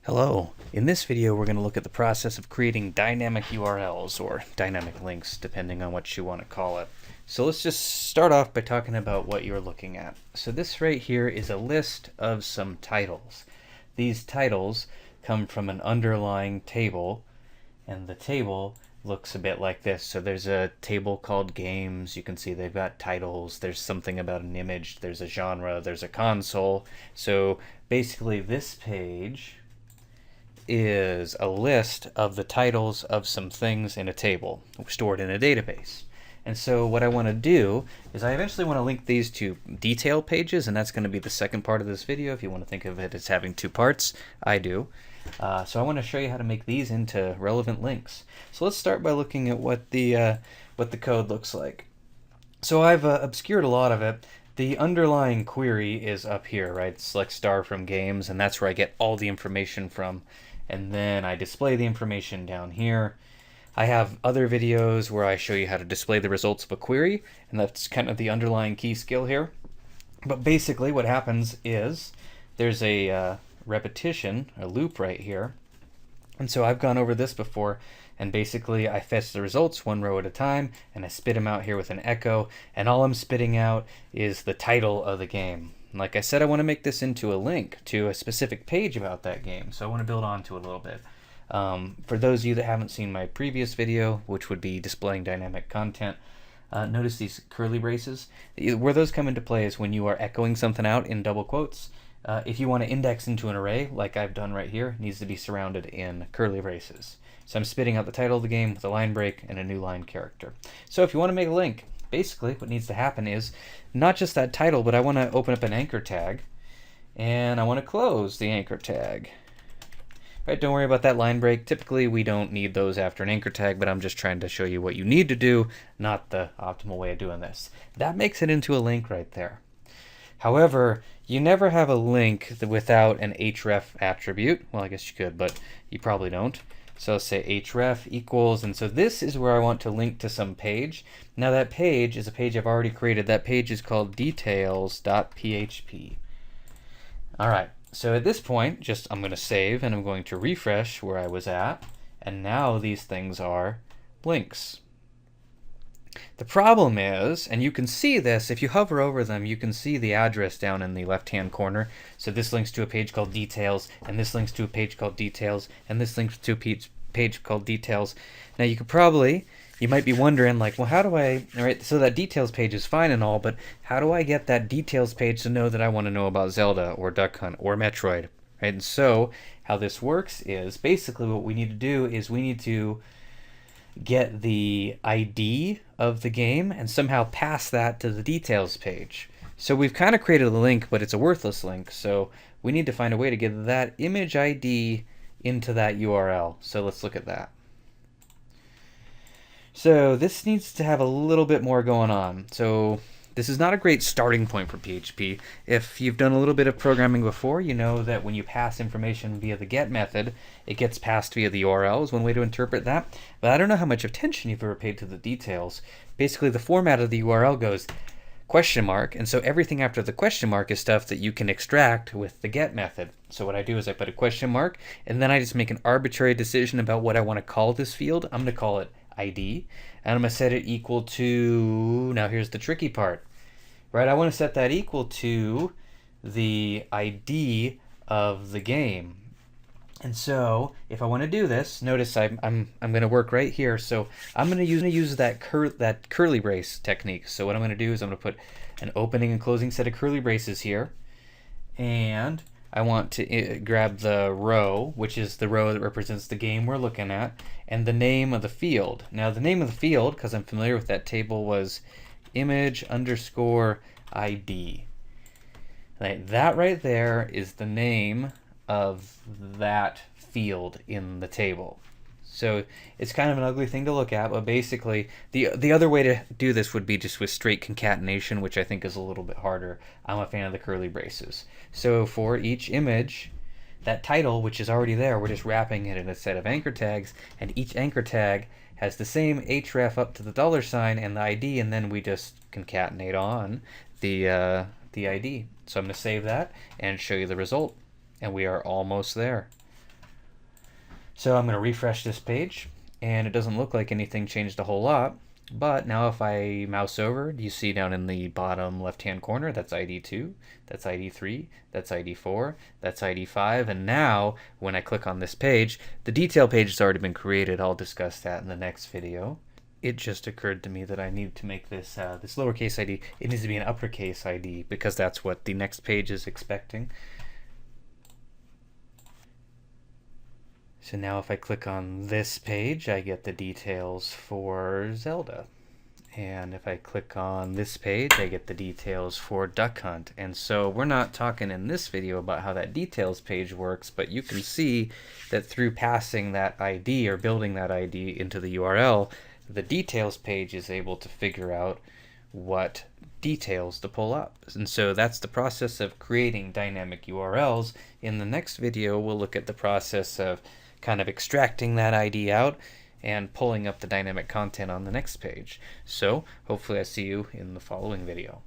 Hello. In this video, we're going to look at the process of creating dynamic URLs, or dynamic links, depending on what you want to call it. So let's just start off by talking about what you're looking at. So this right here is a list of some titles. These titles come from an underlying table, and the table looks a bit like this. So there's a table called games. You can see they've got titles. There's something about an image. There's a genre. There's a console. So basically this page is a list of the titles of some things in a table stored in a database. And so what I want to do is I eventually want to link these to detail pages, and that's going to be the second part of this video. If you want to think of it as having two parts, I do. So I want to show you how to make these into relevant links. So let's start by looking at what the code looks like. So I've obscured a lot of it. The underlying query is up here, right? Select star from games, and that's where I get all the information from. And then I display the information down here. I have other videos where I show you how to display the results of a query, and that's kind of the underlying key skill here. But basically what happens is there's a repetition, a loop right here. And so I've gone over this before, and basically I fetch the results one row at a time, and I spit them out here with an echo, and all I'm spitting out is the title of the game. Like I said, I want to make this into a link to a specific page about that game, so I want to build onto it a little bit. For those of you that haven't seen my previous video, which would be displaying dynamic content, notice these curly braces. Where those come into play is when you are echoing something out in double quotes. If you want to index into an array, like I've done right here, it needs to be surrounded in curly braces. So I'm spitting out the title of the game with a line break and a new line character. So if you want to make a link, basically what needs to happen is not just that title, but I want to open up an anchor tag, and I want to close the anchor tag. Right, don't worry about that line break. Typically we don't need those after an anchor tag, but I'm just trying to show you what you need to do, not the optimal way of doing this. That makes it into a link right there. However, you never have a link without an href attribute. Well, I guess you could, but you probably don't. So I'll say href equals, and so this is where I want to link to some page. Now that page is a page I've already created. That page is called details.php. All right, so at this point, I'm going to save, and I'm going to refresh where I was at, and now these things are links. The problem is, and you can see this, if you hover over them, you can see the address down in the left-hand corner. So this links to a page called details, and this links to a page called details, and this links to a page called details. Now you might be wondering, like, well, how do I, all right, so that details page is fine and all, but how do I get that details page to know that I want to know about Zelda or Duck Hunt or Metroid? Right? And so how this works is basically what we need to do is we need to get the ID of the game and somehow pass that to the details page. So we've kind of created a link, but it's a worthless link. So we need to find a way to get that image ID into that URL. So let's look at that. So this needs to have a little bit more going on. So this is not a great starting point for PHP. If you've done a little bit of programming before, you know that when you pass information via the get method, it gets passed via the URL is one way to interpret that. But I don't know how much attention you've ever paid to the details. Basically, the format of the URL goes question mark, and so everything after the question mark is stuff that you can extract with the get method. So what I do is I put a question mark, and then I just make an arbitrary decision about what I want to call this field. I'm going to call it ID, and I'm going to set it equal to, now here's the tricky part, right? I want to set that equal to the ID of the game. And so if I want to do this, notice I'm going to work right here. So I'm going to use that curly brace technique. So what I'm going to do is I'm going to put an opening and closing set of curly braces here, and I want to grab the row, which is the row that represents the game we're looking at, and the name of the field. Now the name of the field, because I'm familiar with that table, was image underscore ID. Right, that right there is the name of that field in the table. So it's kind of an ugly thing to look at, but basically the other way to do this would be just with straight concatenation, which I think is a little bit harder. I'm a fan of the curly braces. So for each image, that title, which is already there, we're just wrapping it in a set of anchor tags, and each anchor tag has the same href up to the $sign and the ID, and then we just concatenate on the ID. So I'm going to save that and show you the result, and we are almost there. So I'm going to refresh this page, and it doesn't look like anything changed a whole lot. But now if I mouse over, you see down in the bottom left-hand corner, that's ID 2, that's ID 3, that's ID 4, that's ID 5, and now when I click on this page, the detail page has already been created. I'll discuss that in the next video. It just occurred to me that I need to make this this lowercase ID, it needs to be an uppercase ID because that's what the next page is expecting. So now if I click on this page, I get the details for Zelda. And if I click on this page, I get the details for Duck Hunt. And so we're not talking in this video about how that details page works, but you can see that through passing that ID or building that ID into the URL, the details page is able to figure out what details to pull up. And so that's the process of creating dynamic URLs. In the next video, we'll look at the process of kind of extracting that ID out and pulling up the dynamic content on the next page. So hopefully I see you in the following video.